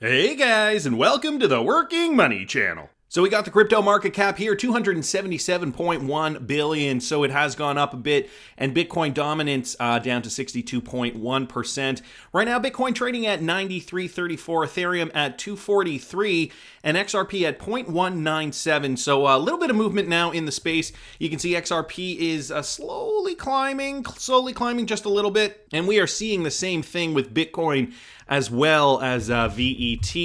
Hey guys, and welcome to the Working Money Channel. So we got the crypto market cap here, 277.1 billion. So it has gone up a bit, and Bitcoin dominance down to 62.1%. Right now, Bitcoin trading at 93.34, Ethereum at 243, and XRP at 0.197. So a little bit of movement now in the space. You can see XRP is slowly climbing just a little bit, and we are seeing the same thing with Bitcoin as well as VET.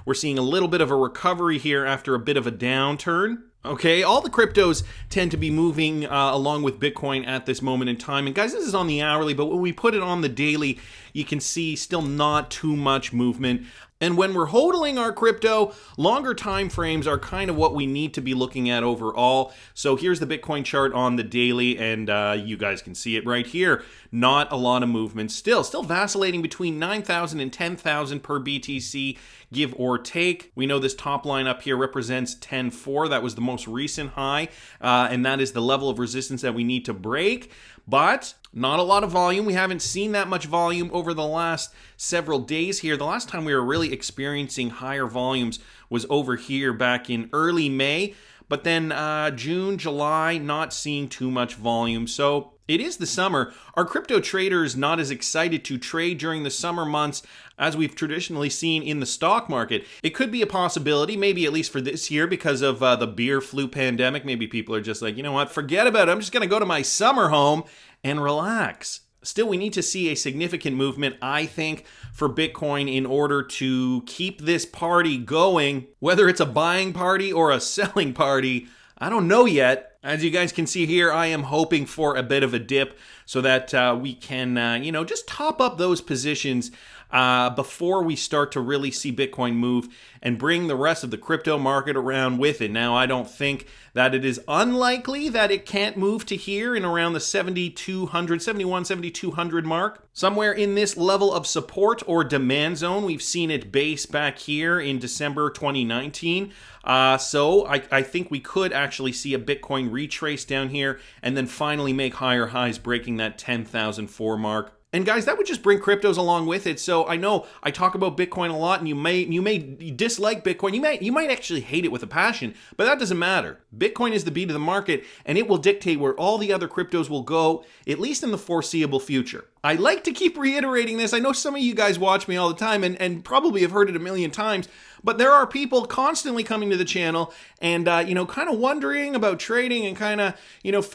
We're seeing a little bit of a recovery here after a bit of a downturn. Okay, all the cryptos tend to be moving along with Bitcoin at this moment in time. And guys, this is on the hourly, but when we put it on the daily, you can see still not too much movement. And when we're hodling our crypto, longer time frames are kind of what we need to be looking at overall. So here's the Bitcoin chart on the daily, and you guys can see it right here. Not a lot of movement still vacillating between 9,000 and 10,000 per BTC, give or take. We know this top line up here represents 10.4. That was the most recent high, and that is the level of resistance that we need to break. But not a lot of volume. We haven't seen that much volume over the last several days here. The last time we were really experiencing higher volumes was over here back in early May. But then June, July, not seeing too much volume. So it is the summer. Are crypto traders not as excited to trade during the summer months as we've traditionally seen in the stock market? It could be a possibility, maybe at least for this year because of the beer flu pandemic. Maybe people are just like, you know what, forget about it. I'm just going to go to my summer home and relax. Still, we need to see a significant movement, I think, for Bitcoin in order to keep this party going. Whether it's a buying party or a selling party, I don't know yet. As you guys can see here, I am hoping for a bit of a dip so that we can, just top up those positions before we start to really see Bitcoin move and bring the rest of the crypto market around with it. Now, I don't think that it is unlikely that it can't move to here in around the 7,200 mark. Somewhere in this level of support or demand zone. We've seen it base back here in December 2019. So I think we could actually see a Bitcoin retrace down here and then finally make higher highs, breaking that 10,004 mark. And guys, that would just bring cryptos along with it. So I know I talk about Bitcoin a lot, and you may dislike Bitcoin. You might actually hate it with a passion, but that doesn't matter. Bitcoin is the beat of the market, and it will dictate where all the other cryptos will go, at least in the foreseeable future. I like to keep reiterating this. I know some of you guys watch me all the time and probably have heard it a million times, but there are people constantly coming to the channel and, kind of wondering about trading and kind of,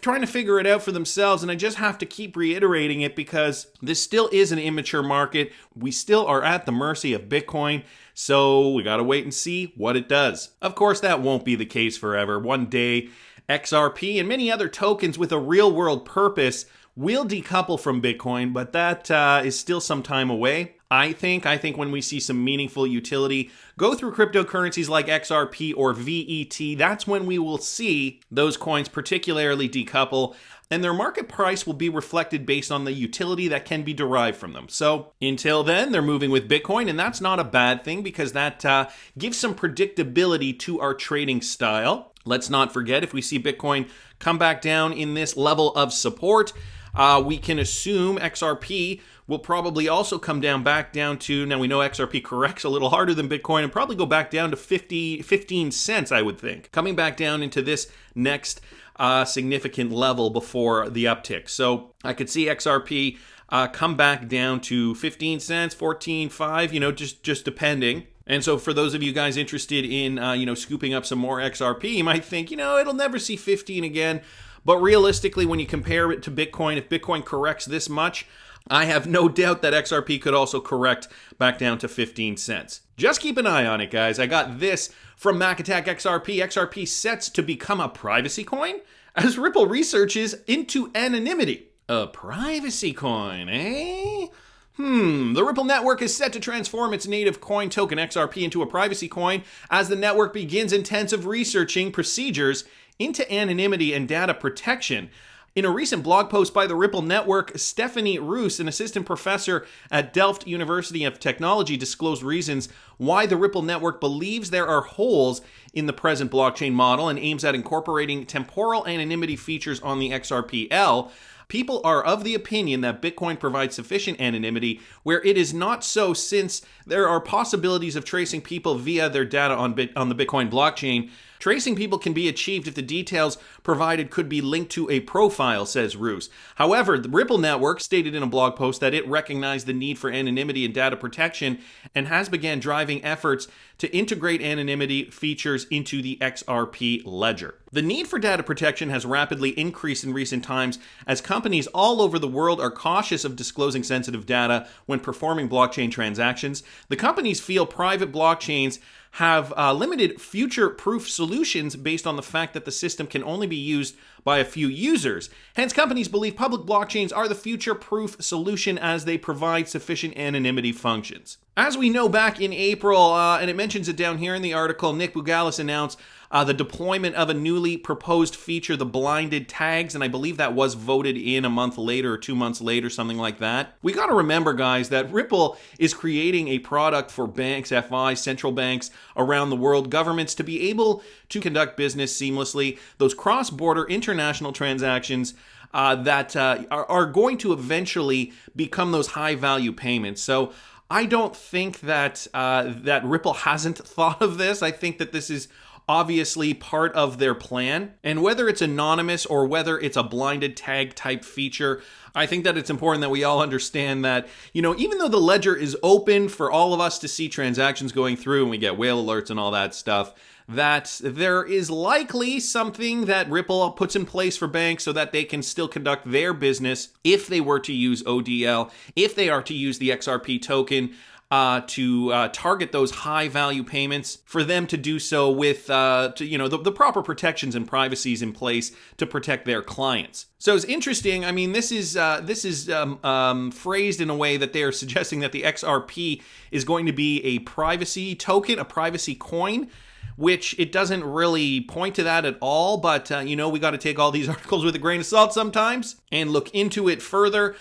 trying to figure it out for themselves. And I just have to keep reiterating it because this still is an immature market. We still are at the mercy of Bitcoin. So we got to wait and see what it does. Of course, that won't be the case forever. One day, XRP and many other tokens with a real world purpose will decouple from Bitcoin, but that is still some time away. I think when we see some meaningful utility go through cryptocurrencies like XRP or VET, that's when we will see those coins particularly decouple, and their market price will be reflected based on the utility that can be derived from them. So until then, they're moving with Bitcoin, and that's not a bad thing because that gives some predictability to our trading style. Let's not forget, if we see Bitcoin come back down in this level of support, we can assume XRP will probably also come back down to, now we know XRP corrects a little harder than Bitcoin, and probably go back down to 15 cents, I would think. Coming back down into this next significant level before the uptick. So I could see XRP come back down to 15 cents, 14.5, just depending. And so for those of you guys interested in, scooping up some more XRP, you might think, it'll never see 15 again. But realistically, when you compare it to Bitcoin, if Bitcoin corrects this much, I have no doubt that XRP could also correct back down to 15 cents. Just keep an eye on it, guys. I got this from Mac Attack XRP. XRP sets to become a privacy coin as Ripple researches into anonymity. A privacy coin, eh? The Ripple network is set to transform its native coin token XRP into a privacy coin as the network begins intensive researching procedures into anonymity and data protection. In a recent blog post by the Ripple Network, Stephanie Roos, an assistant professor at Delft University of Technology, disclosed reasons why the Ripple Network believes there are holes in the present blockchain model and aims at incorporating temporal anonymity features on the XRPL. People are of the opinion that Bitcoin provides sufficient anonymity, where it is not so, since there are possibilities of tracing people via their data on the Bitcoin blockchain. Tracing people can be achieved if the details provided could be linked to a profile, says Roos. However, the Ripple network stated in a blog post that it recognized the need for anonymity and data protection and has began driving efforts to integrate anonymity features into the XRP ledger. The need for data protection has rapidly increased in recent times as companies all over the world are cautious of disclosing sensitive data when performing blockchain transactions. The companies feel private blockchains have limited future-proof solutions based on the fact that the system can only be used by a few users. Hence, companies believe public blockchains are the future-proof solution as they provide sufficient anonymity functions. As we know, back in April, and it mentions it down here in the article, Nick Bougalis announced the deployment of a newly proposed feature, the blinded tags, and I believe that was voted in a month later or 2 months later, something like that. We got to remember, guys, that Ripple is creating a product for banks, FIs, central banks around the world, governments to be able to conduct business seamlessly. Those cross-border international transactions that are going to eventually become those high-value payments. So I don't think that that Ripple hasn't thought of this. I think that this is obviously part of their plan. And whether it's anonymous or whether it's a blinded tag type feature, I think that it's important that we all understand that, even though the ledger is open for all of us to see transactions going through and we get whale alerts and all that stuff, that there is likely something that Ripple puts in place for banks so that they can still conduct their business if they were to use ODL, if they are to use the XRP token, to target those high value payments, for them to do so with the proper protections and privacies in place to protect their clients. So it's interesting. I mean, this is phrased in a way that they are suggesting that the XRP is going to be a privacy token, a privacy coin, which it doesn't really point to that at all, but we got to take all these articles with a grain of salt sometimes and look into it further.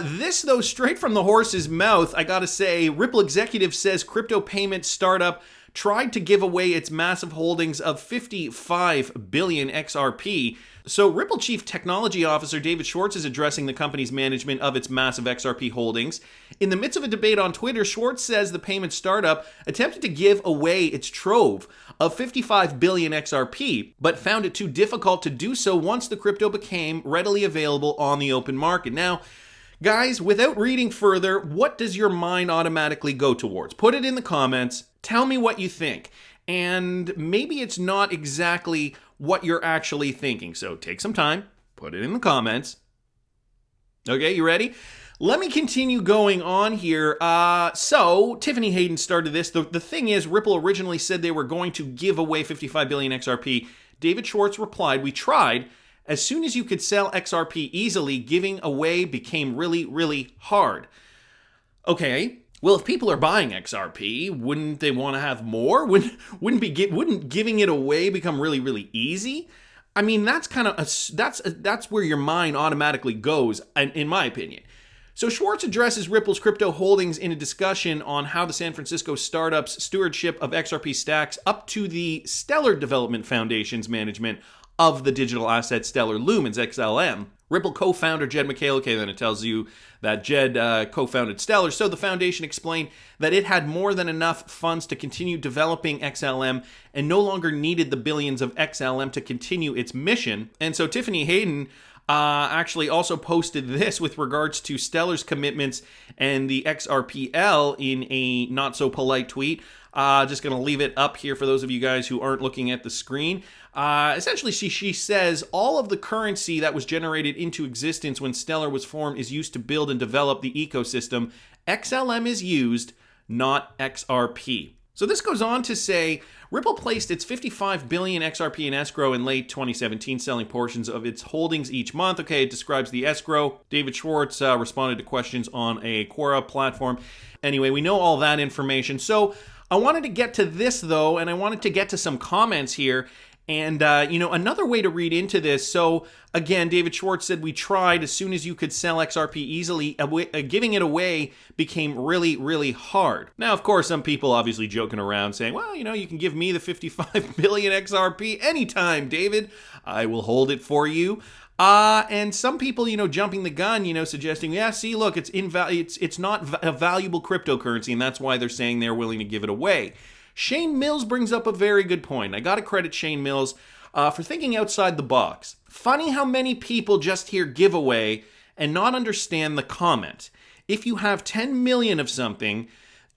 This, though, straight from the horse's mouth, I gotta say, Ripple executive says crypto payment startup tried to give away its massive holdings of 55 billion XRP. So Ripple Chief Technology Officer David Schwartz is addressing the company's management of its massive XRP holdings. In the midst of a debate on Twitter, Schwartz says the payment startup attempted to give away its trove of 55 billion XRP, but found it too difficult to do so once the crypto became readily available on the open market. Now, guys, without reading further, what does your mind automatically go towards? Put it in the comments. Tell me what you think. And maybe it's not exactly what you're actually thinking. So take some time, put it in the comments. Okay, you ready? Let me continue going on here. So Tiffany Hayden started this. The thing is, Ripple originally said they were going to give away 55 billion XRP. David Schwartz replied, "We tried. As soon as you could sell XRP easily, giving away became really, really hard." Okay. Well, if people are buying XRP, wouldn't they want to have more? Wouldn't giving it away become really, really easy? I mean, that's kind of that's where your mind automatically goes, in my opinion. So Schwartz addresses Ripple's crypto holdings in a discussion on how the San Francisco startup's stewardship of XRP stacks up to the Stellar Development Foundation's management of the digital asset Stellar Lumens, XLM. Ripple co-founder Jed McHale, okay, then it tells you that Jed co-founded Stellar. So the foundation explained that it had more than enough funds to continue developing XLM and no longer needed the billions of XLM to continue its mission. And so Tiffany Hayden actually also posted this with regards to Stellar's commitments and the XRPL in a not-so-polite tweet. Just going to leave it up here for those of you guys who aren't looking at the screen. Essentially, she says all of the currency that was generated into existence when Stellar was formed is used to build and develop the ecosystem. XLM is used, not XRP. So this goes on to say, Ripple placed its 55 billion XRP in escrow in late 2017, selling portions of its holdings each month. Okay, it describes the escrow. David Schwartz responded to questions on a Quora platform. Anyway, we know all that information. So I wanted to get to this, though, and I wanted to get to some comments here. And, another way to read into this, so again, David Schwartz said, we tried. As soon as you could sell XRP easily, giving it away became really, really hard. Now, of course, some people obviously joking around saying, well, you can give me the 55 billion XRP anytime, David. I will hold it for you. And some people, jumping the gun, suggesting, yeah, see, look, it's not a valuable cryptocurrency, and that's why they're saying they're willing to give it away. Shane Mills brings up a very good point. I got to credit Shane Mills for thinking outside the box. Funny how many people just hear giveaway and not understand the comment. If you have 10 million of something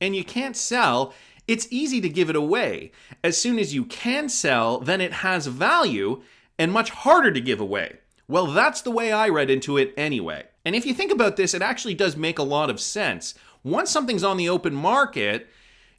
and you can't sell, it's easy to give it away. As soon as you can sell, then it has value and much harder to give away. Well, that's the way I read into it anyway. And if you think about this, it actually does make a lot of sense. Once something's on the open market,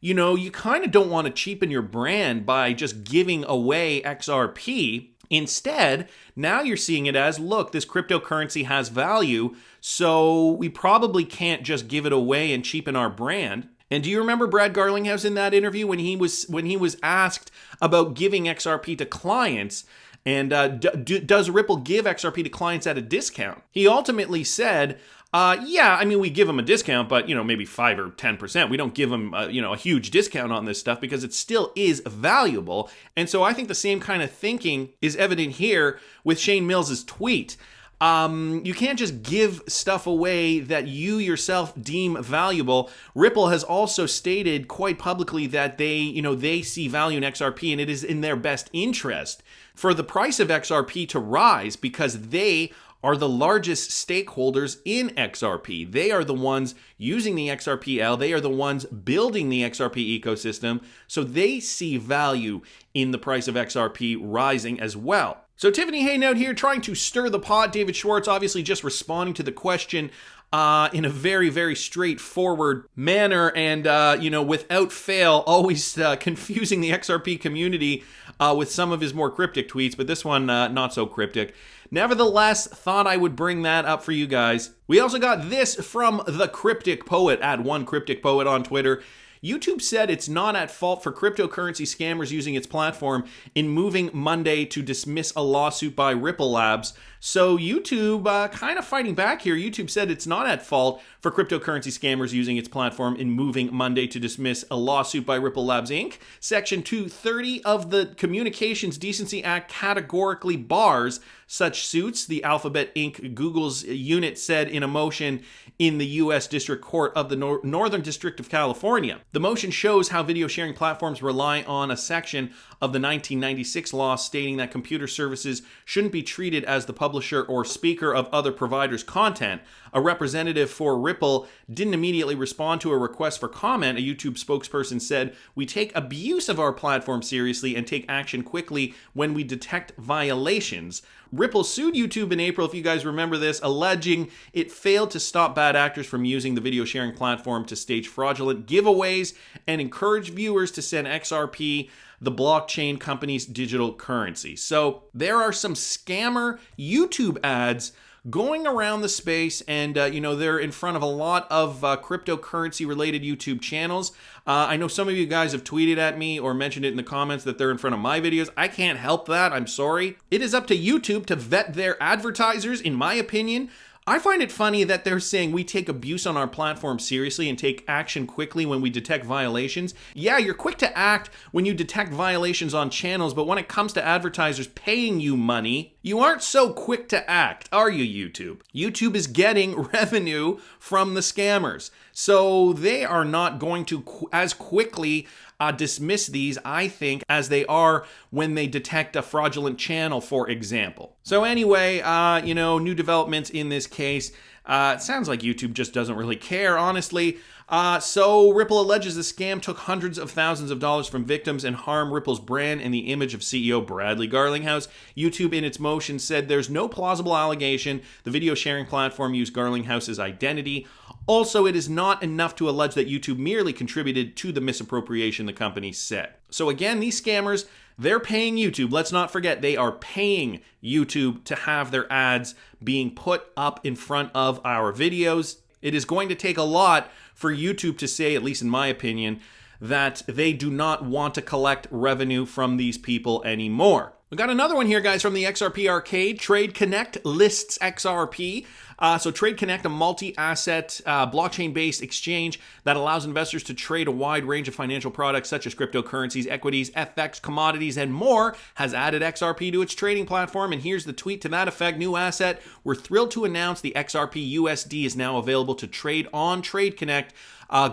you kind of don't want to cheapen your brand by just giving away XRP. Instead, now you're seeing it as, look, this cryptocurrency has value, so we probably can't just give it away and cheapen our brand. And do you remember Brad Garlinghouse in that interview when he was asked about giving XRP to clients? And does Ripple give XRP to clients at a discount? He ultimately said, yeah, I mean, we give them a discount, but, maybe 5 or 10%. We don't give them, a huge discount on this stuff because it still is valuable. And so I think the same kind of thinking is evident here with Shane Mills' tweet. You can't just give stuff away that you yourself deem valuable. Ripple has also stated quite publicly that they see value in XRP, and it is in their best interest for the price of XRP to rise because they are the largest stakeholders in XRP. They are the ones using the XRPL. They are the ones building the XRP ecosystem. So they see value in the price of XRP rising as well. So Tiffany Haynout here trying to stir the pot. David Schwartz obviously just responding to the question in a very, very straightforward manner and, without fail, always confusing the XRP community with some of his more cryptic tweets, but this one not so cryptic. Nevertheless, thought I would bring that up for you guys. We also got this from the Cryptic Poet at @OneCrypticPoet on Twitter. YouTube said it's not at fault for cryptocurrency scammers using its platform in moving Monday to dismiss a lawsuit by Ripple Labs. So YouTube kind of fighting back here. YouTube said it's not at fault for cryptocurrency scammers using its platform in moving Monday to dismiss a lawsuit by Ripple Labs Inc. Section 230 of the Communications Decency Act categorically bars such suits, the Alphabet Inc. Google's unit said in a motion in the U.S. District Court of the Northern District of California. The motion shows how video sharing platforms rely on a section of the 1996 law stating that computer services shouldn't be treated as the publisher or speaker of other providers' content. A representative for Ripple didn't immediately respond to a request for comment. A YouTube spokesperson said, "We take abuse of our platform seriously and take action quickly when we detect violations." Ripple sued YouTube in April, if you guys remember this, alleging it failed to stop bad actors from using the video sharing platform to stage fraudulent giveaways and encourage viewers to send XRP, the blockchain company's digital currency. So there are some scammer YouTube ads going around the space, and they're in front of a lot of cryptocurrency related YouTube channels. I know some of you guys have tweeted at me or mentioned it in the comments that they're in front of my videos. I can't help that. I'm sorry. It is up to YouTube to vet their advertisers, in my opinion. I find it funny that they're saying we take abuse on our platform seriously and take action quickly when we detect violations. Yeah, you're quick to act when you detect violations on channels, but when it comes to advertisers paying you money, you aren't so quick to act, are you, YouTube? YouTube is getting revenue from the scammers, so they are not going to as quickly dismiss these, I think, as they are when they detect a fraudulent channel, for example. So anyway, new developments in this case. It sounds like YouTube just doesn't really care, honestly. So Ripple alleges the scam took hundreds of thousands of dollars from victims and harmed Ripple's brand and the image of CEO Bradley Garlinghouse. YouTube, in its motion, said there's no plausible allegation the video sharing platform used Garlinghouse's identity. Also, it is not enough to allege that YouTube merely contributed to the misappropriation, the company said. So again, these scammers, they're paying YouTube. Let's not forget, they are paying YouTube to have their ads being put up in front of our videos. It is going to take a lot for YouTube to say, at least in my opinion, that they do not want to collect revenue from these people anymore. We got another one here, guys, from the XRP Arcade. TradeConnect lists XRP So TradeConnect, a multi-asset blockchain-based exchange that allows investors to trade a wide range of financial products such as cryptocurrencies, equities, FX, commodities, and more, has added XRP to its trading platform. And here's the tweet to that effect. New asset. We're thrilled to announce the XRP USD is now available to trade on TradeConnect.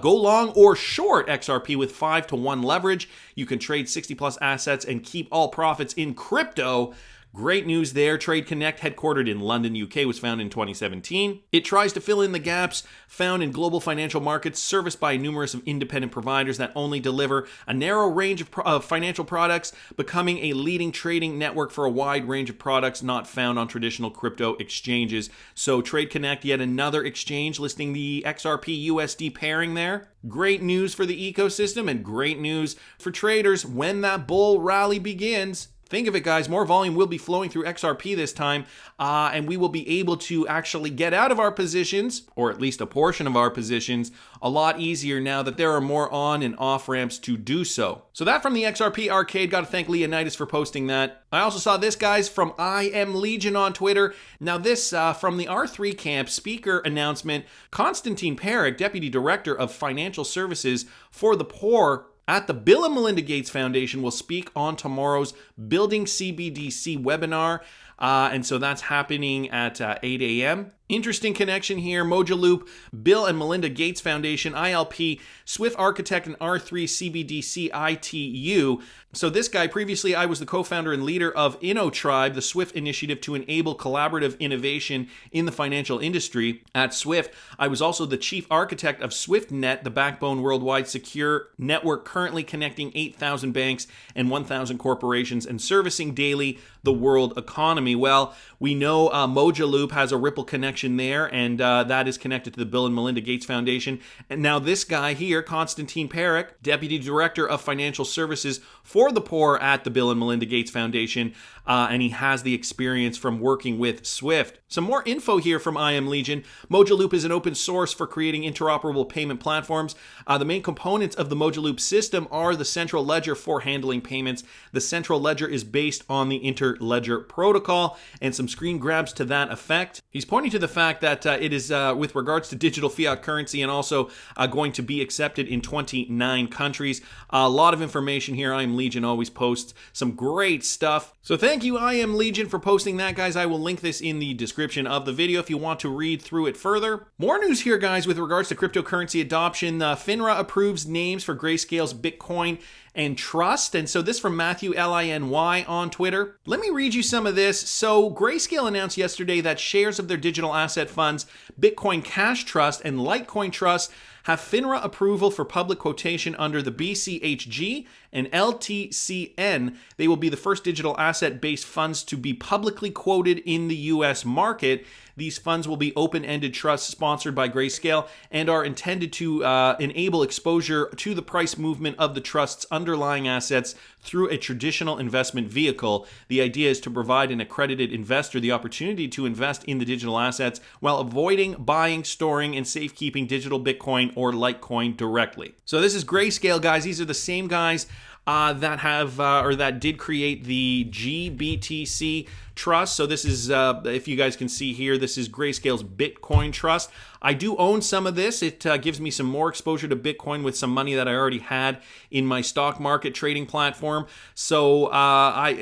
Go long or short XRP with 5-to-1 leverage. You can trade 60 plus assets and keep all profits in crypto. Great news there. TradeConnect, headquartered in London, UK, was founded in 2017. It tries to fill in the gaps found in global financial markets serviced by numerous of independent providers that only deliver a narrow range of financial products, becoming a leading trading network for a wide range of products not found on traditional crypto exchanges. So TradeConnect, yet another exchange listing the XRP USD pairing there. Great news for the ecosystem and great news for traders when that bull rally begins. Think of it, guys, more volume will be flowing through XRP this time, and we will be able to actually get out of our positions, or at least a portion of our positions, a lot easier now that there are more on and off ramps to do so. So that from the XRP Arcade. Got to thank Leonidas for posting that. I also saw this, guys, from I Am Legion on Twitter. Now this from the R3 camp speaker announcement. Konstantin Peric, Deputy Director of Financial Services for the Poor at the Bill and Melinda Gates Foundation, will speak on tomorrow's Building CBDC webinar. And so that's happening at 8 a.m. Interesting connection here. Mojo Loop, Bill and Melinda Gates Foundation, ILP, Swift Architect, and R3 CBDC ITU. So this guy, previously I was the co-founder and leader of InnoTribe, the Swift initiative to enable collaborative innovation in the financial industry. At Swift, I was also the chief architect of SwiftNet, the backbone worldwide secure network currently connecting 8,000 banks and 1,000 corporations and servicing daily the world economy. Well, we know Mojo Loop has a Ripple connection there, and that is connected to the Bill and Melinda Gates Foundation. And now this guy here, Konstantin Peric, Deputy Director of Financial Services for the Poor at the Bill and Melinda Gates Foundation, and he has the experience from working with Swift. Some more info here from I Am Legion. Mojo Loop is an open source for creating interoperable payment platforms. The main components of the Mojo Loop system are the central ledger for handling payments. The central ledger is based on the Interledger protocol, and some screen grabs to that effect. He's pointing to the fact that it is with regards to digital fiat currency and also going to be accepted in 29 countries. A lot of information here. I Am Legion always posts some great stuff. So thank you, I Am Legion, for posting that, guys. I will link this in the description of the video if you want to read through it further. More news here, guys, with regards to cryptocurrency adoption. FINRA approves names for Grayscale's Bitcoin and Trust. And so this from Matthew Liny on Twitter. Let me read you some of this. So Grayscale announced yesterday that shares of their digital asset funds, Bitcoin Cash Trust and Litecoin Trust, have FINRA approval for public quotation under the BCHG and LTCN. They will be the first digital asset-based funds to be publicly quoted in the U.S. market. These funds will be open-ended trusts sponsored by Grayscale and are intended to enable exposure to the price movement of the trust's underlying assets through a traditional investment vehicle. The idea is to provide an accredited investor the opportunity to invest in the digital assets while avoiding buying, storing, and safekeeping digital Bitcoin or Litecoin directly. So this is Grayscale, guys. These are the same guys that have or that did create the GBTC Trust. So this is, if you guys can see here, this is Grayscale's Bitcoin Trust. I do own some of this. It gives me some more exposure to Bitcoin with some money that I already had in my stock market trading platform. So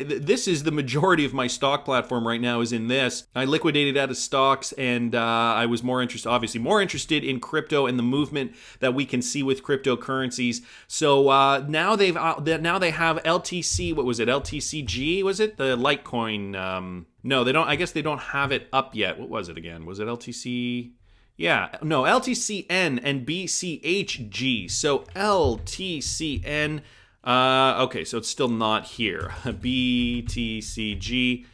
this is the majority of my stock platform right now is in this. I liquidated out of stocks, and I was obviously more interested in crypto and the movement that we can see with cryptocurrencies. So now they have LTC. What was it? LTCG? Was it the Litecoin? No, they don't. I guess they don't have it up yet. What was it again? Was it LTC? Yeah, no, LTCN and BCHG. So LTCN, okay, so it's still not here. BTCG,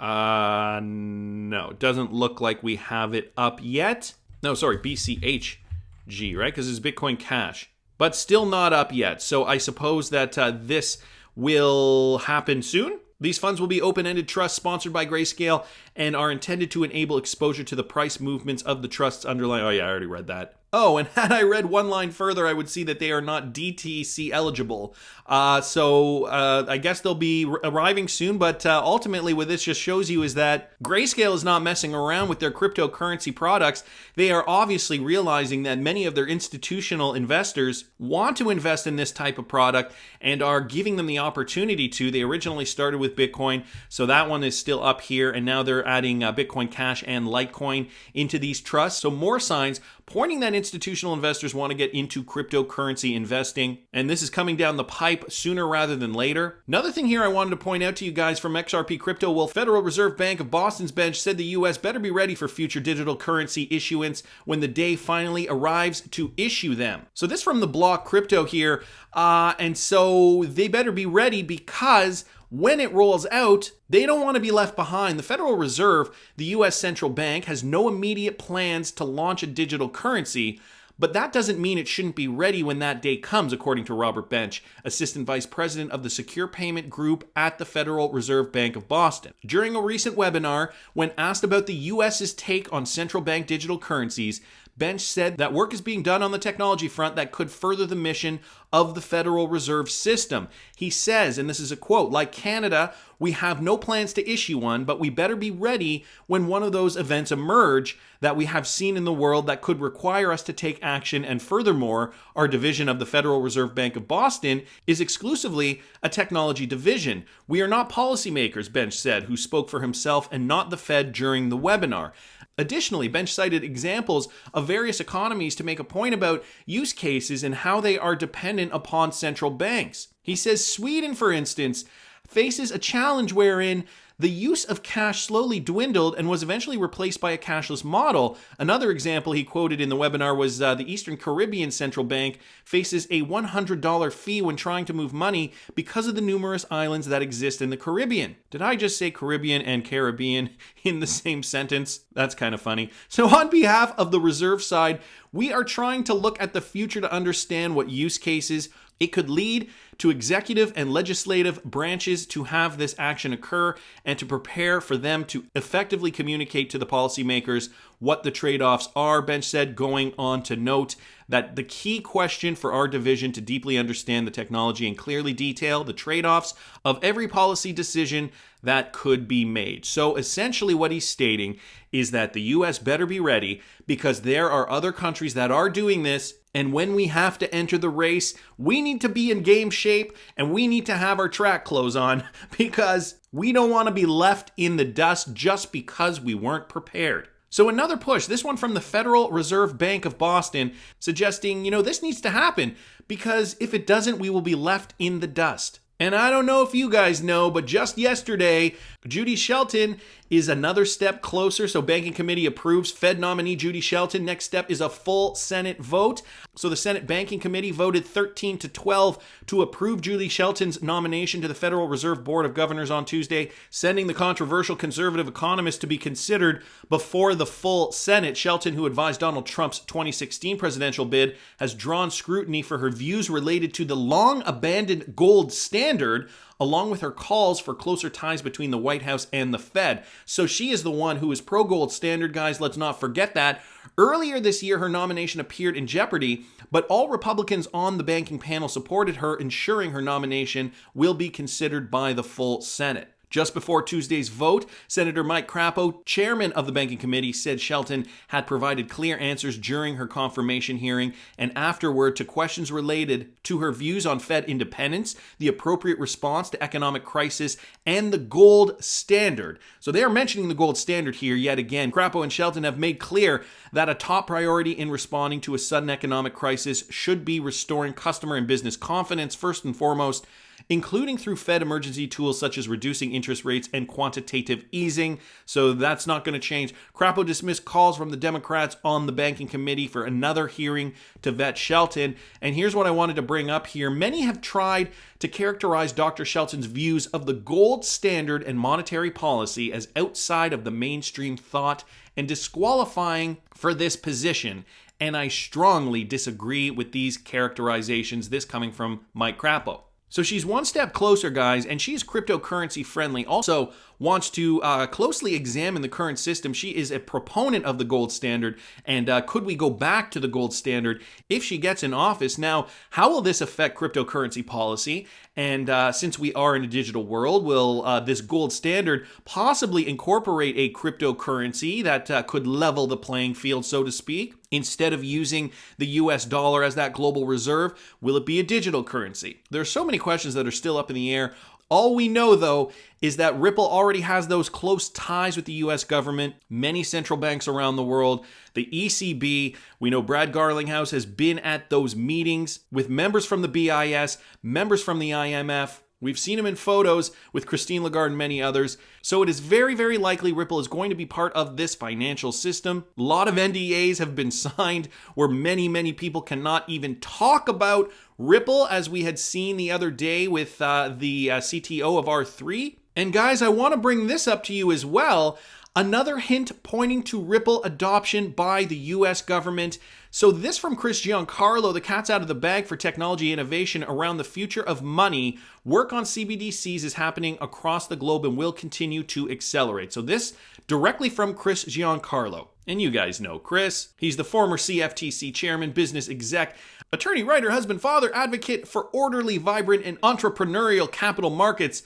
no, it doesn't look like we have it up yet. No, sorry, BCHG, right? Because it's Bitcoin Cash, but still not up yet. So I suppose that this will happen soon. These funds will be open-ended trusts sponsored by Grayscale and are intended to enable exposure to the price movements of the trust's underlying... Oh yeah, I already read that. Oh, and had I read one line further, I would see that they are not DTC eligible. So I guess they'll be arriving soon, but ultimately what this just shows you is that Grayscale is not messing around with their cryptocurrency products. They are obviously realizing that many of their institutional investors want to invest in this type of product and are giving them the opportunity to. They originally started with Bitcoin, so that one is still up here, and now they're adding Bitcoin Cash and Litecoin into these trusts. So more signs pointing that institutional investors want to get into cryptocurrency investing, and this is coming down the pipe sooner rather than later. Another thing here I wanted to point out to you guys from XRP Crypto, well, Federal Reserve Bank of Boston's bench said the US better be ready for future digital currency issuance when the day finally arrives to issue them. So this from the block Crypto here, and so they better be ready because when it rolls out, they don't want to be left behind. The Federal Reserve, the U.S. central bank, has no immediate plans to launch a digital currency, but that doesn't mean it shouldn't be ready when that day comes, according to Robert Bench, Assistant Vice President of the Secure Payment Group at the Federal Reserve Bank of Boston. During a recent webinar, when asked about the U.S.'s take on central bank digital currencies, Bench said that work is being done on the technology front that could further the mission of the Federal Reserve System. He says, and this is a quote, "Like Canada, we have no plans to issue one, but we better be ready when one of those events emerge that we have seen in the world that could require us to take action. And furthermore, our division of the Federal Reserve Bank of Boston is exclusively a technology division. We are not policymakers," Bench said, who spoke for himself and not the Fed during the webinar. Additionally, Bench cited examples of various economies to make a point about use cases and how they are dependent upon central banks. He says Sweden, for instance, faces a challenge wherein the use of cash slowly dwindled and was eventually replaced by a cashless model. Another example he quoted in the webinar was the Eastern Caribbean Central Bank faces a $100 fee when trying to move money because of the numerous islands that exist in the Caribbean. Did I just say Caribbean and Caribbean in the same sentence? That's kind of funny. So on behalf of the reserve side, we are trying to look at the future to understand what use cases it could lead to executive and legislative branches to have this action occur and to prepare for them to effectively communicate to the policymakers what the trade-offs are. Bench said, going on to note that the key question for our division to deeply understand the technology and clearly detail the trade-offs of every policy decision that could be made. So essentially what he's stating is that the US better be ready because there are other countries that are doing this, and when we have to enter the race, we need to be in game shape and we need to have our track clothes on because we don't want to be left in the dust just because we weren't prepared. So another push, this one from the Federal Reserve Bank of Boston, suggesting, this needs to happen because if it doesn't, we will be left in the dust. And I don't know if you guys know, but just yesterday, Judy Shelton is another step closer. So Banking Committee approves Fed nominee Judy Shelton. Next step is a full Senate vote. So the Senate Banking Committee voted 13-12 to approve Judy Shelton's nomination to the Federal Reserve Board of Governors on Tuesday, sending the controversial conservative economist to be considered before the full Senate. Shelton, who advised Donald Trump's 2016 presidential bid, has drawn scrutiny for her views related to the long-abandoned gold standard, along with her calls for closer ties between the White House and the Fed. So she is the one who is pro-gold standard, guys. Let's not forget that. Earlier this year, her nomination appeared in jeopardy, but all Republicans on the banking panel supported her, ensuring her nomination will be considered by the full Senate. Just before Tuesday's vote, Senator Mike Crapo, chairman of the Banking Committee, said Shelton had provided clear answers during her confirmation hearing and afterward to questions related to her views on Fed independence, the appropriate response to economic crisis, and the gold standard. So they are mentioning the gold standard here yet again. Crapo and Shelton have made clear that a top priority in responding to a sudden economic crisis should be restoring customer and business confidence first and foremost, including through Fed emergency tools such as reducing interest rates and quantitative easing. So that's not going to change. Crapo dismissed calls from the Democrats on the Banking Committee for another hearing to vet Shelton. And here's what I wanted to bring up here. Many have tried to characterize Dr. Shelton's views of the gold standard and monetary policy as outside of the mainstream thought and disqualifying for this position. And I strongly disagree with these characterizations, this coming from Mike Crapo. So she's one step closer, guys, and she's cryptocurrency friendly. Also wants to closely examine the current system. She is a proponent of the gold standard, and could we go back to the gold standard if she gets in office? Now, how will this affect cryptocurrency policy? And since we are in a digital world, will this gold standard possibly incorporate a cryptocurrency that could level the playing field, so to speak? Instead of using the US dollar as that global reserve, will it be a digital currency? There are so many questions that are still up in the air. All we know, though, is that Ripple already has those close ties with the US government, many central banks around the world, the ECB. We know Brad Garlinghouse has been at those meetings with members from the BIS, members from the IMF. We've seen him in photos with Christine Lagarde and many others. So it is very, very likely Ripple is going to be part of this financial system. A lot of NDAs have been signed where many, many people cannot even talk about Ripple, as we had seen the other day with the CTO of R3. And guys, I want to bring this up to you as well. Another hint pointing to Ripple adoption by the US government. So this from Chris Giancarlo, the cat's out of the bag for technology innovation around the future of money. Work on CBDCs is happening across the globe and will continue to accelerate. So this directly from Chris Giancarlo. And you guys know Chris. He's the former CFTC chairman, business exec, attorney, writer, husband, father, advocate for orderly, vibrant, and entrepreneurial capital markets.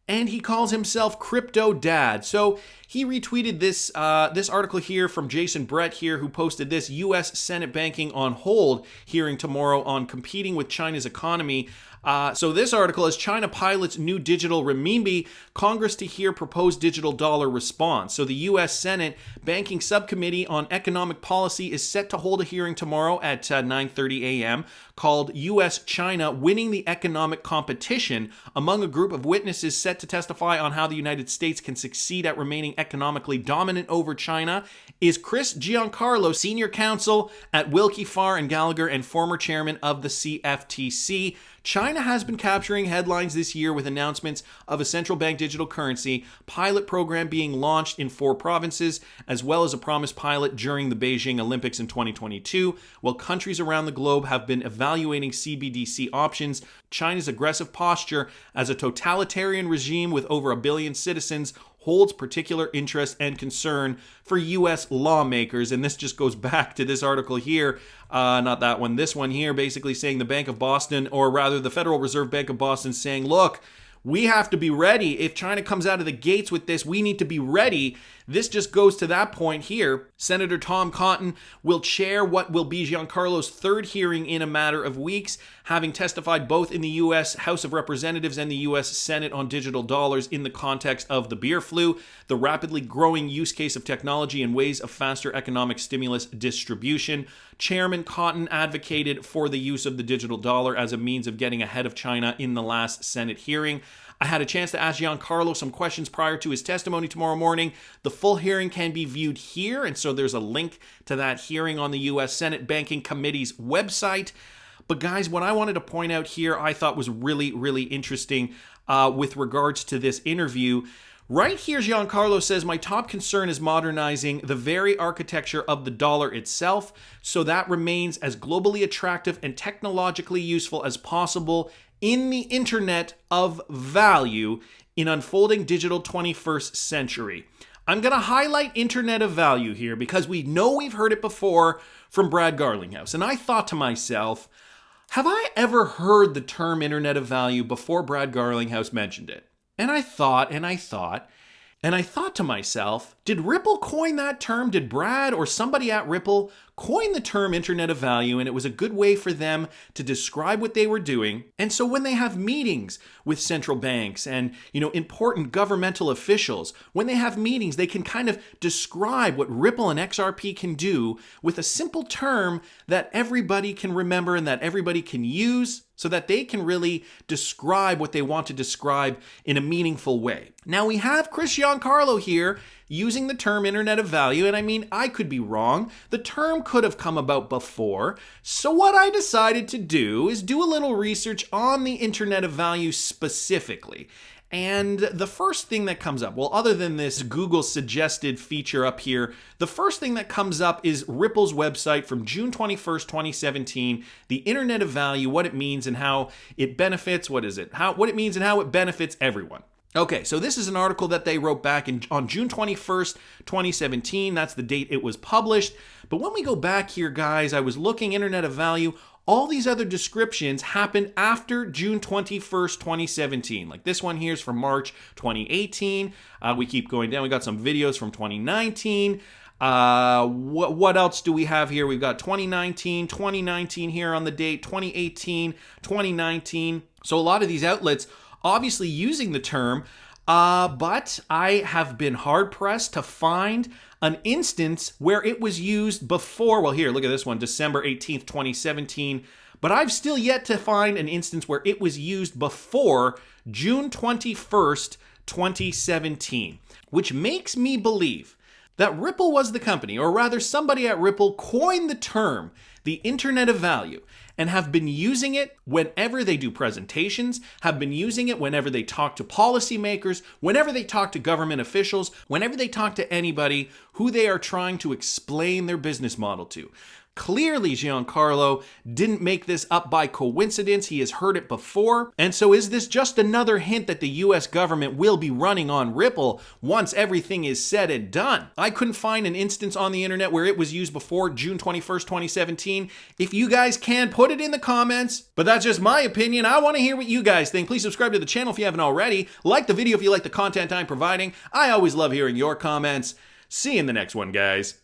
And he calls himself Crypto Dad. So he retweeted this article here from Jason Brett here, who posted this: U.S. Senate banking on hold, hearing tomorrow on competing with China's economy. So this article is China pilots new digital renminbi, Congress to hear proposed digital dollar response. So the U.S. Senate Banking Subcommittee on Economic Policy is set to hold a hearing tomorrow at 9:30 a.m. called U.S.-China Winning the Economic Competition. Among a group of witnesses set to testify on how the United States can succeed at remaining economically dominant over China is Chris Giancarlo, senior counsel at Wilkie Farr and Gallagher and former chairman of the CFTC. China has been capturing headlines this year with announcements of a central bank digital currency pilot program being launched in 4 provinces, as well as a promised pilot during the Beijing Olympics in 2022. While countries around the globe have been evaluating CBDC options, China's aggressive posture as a totalitarian regime with over 1 billion citizens holds particular interest and concern for U.S. lawmakers. And this just goes back to this article here, not that one, this one here, basically saying the Bank of Boston, or rather the Federal Reserve Bank of Boston, saying, look, we have to be ready. If China comes out of the gates with this, we need to be ready. This just goes to that point here. Senator Tom Cotton will chair what will be Giancarlo's 3rd hearing in a matter of weeks, having testified both in the U.S. House of Representatives and the U.S. Senate on digital dollars in the context of the beer flu, the rapidly growing use case of technology and ways of faster economic stimulus distribution. Chairman Cotton advocated for the use of the digital dollar as a means of getting ahead of China in the last Senate hearing. I had a chance to ask Giancarlo some questions prior to his testimony tomorrow morning. The full hearing can be viewed here, and so there's a link to that hearing on the U.S. Senate Banking Committee's website. But guys, what I wanted to point out here I thought was really, really interesting with regards to this interview. Right here, Giancarlo says, my top concern is modernizing the very architecture of the dollar itself so that remains as globally attractive and technologically useful as possible in the Internet of Value in unfolding digital 21st century. I'm going to highlight Internet of Value here because we know we've heard it before from Brad Garlinghouse. And I thought to myself, have I ever heard the term Internet of Value before Brad Garlinghouse mentioned it? And I thought to myself, did Ripple coin that term? Did Brad or somebody at Ripple coin the term Internet of Value? And it was a good way for them to describe what they were doing. And so when they have meetings with central banks and, important governmental officials, when they have meetings, they can kind of describe what Ripple and XRP can do with a simple term that everybody can remember and that everybody can use, so that they can really describe what they want to describe in a meaningful way. Now we have Chris Giancarlo here using the term Internet of Value, and I mean, I could be wrong. The term could have come about before. So what I decided to do is do a little research on the Internet of Value specifically. And the first thing that comes up, well, other than this Google suggested feature up here, the first thing that comes up is Ripple's website from June 21st, 2017, the Internet of Value, what it means and how it benefits, what it means and how it benefits everyone. Okay, so this is an article that they wrote back on June 21st, 2017. That's the date it was published. But when we go back here, guys, I was looking Internet of Value. All these other descriptions happened after June 21st, 2017. Like this one here is from March 2018. We keep going down. We got some videos from 2019. What else do we have here? We've got 2019 here on the date, 2018, 2019. So a lot of these outlets obviously using the term, but I have been hard-pressed to find an instance where it was used before. Well, here, look at this one, December 18th, 2017. But I've still yet to find an instance where it was used before June 21st, 2017, which makes me believe that Ripple was the company, or rather somebody at Ripple coined the term, the Internet of Value, and have been using it whenever they do presentations, have been using it whenever they talk to policymakers, whenever they talk to government officials, whenever they talk to anybody who they are trying to explain their business model to. Clearly, Giancarlo didn't make this up by coincidence. He has heard it before. And so is this just another hint that the US government will be running on Ripple once everything is said and done? I couldn't find an instance on the internet where it was used before June 21st, 2017. If you guys can, put it in the comments. But that's just my opinion. I want to hear what you guys think. Please subscribe to the channel if you haven't already. Like the video if you like the content I'm providing. I always love hearing your comments. See you in the next one, guys.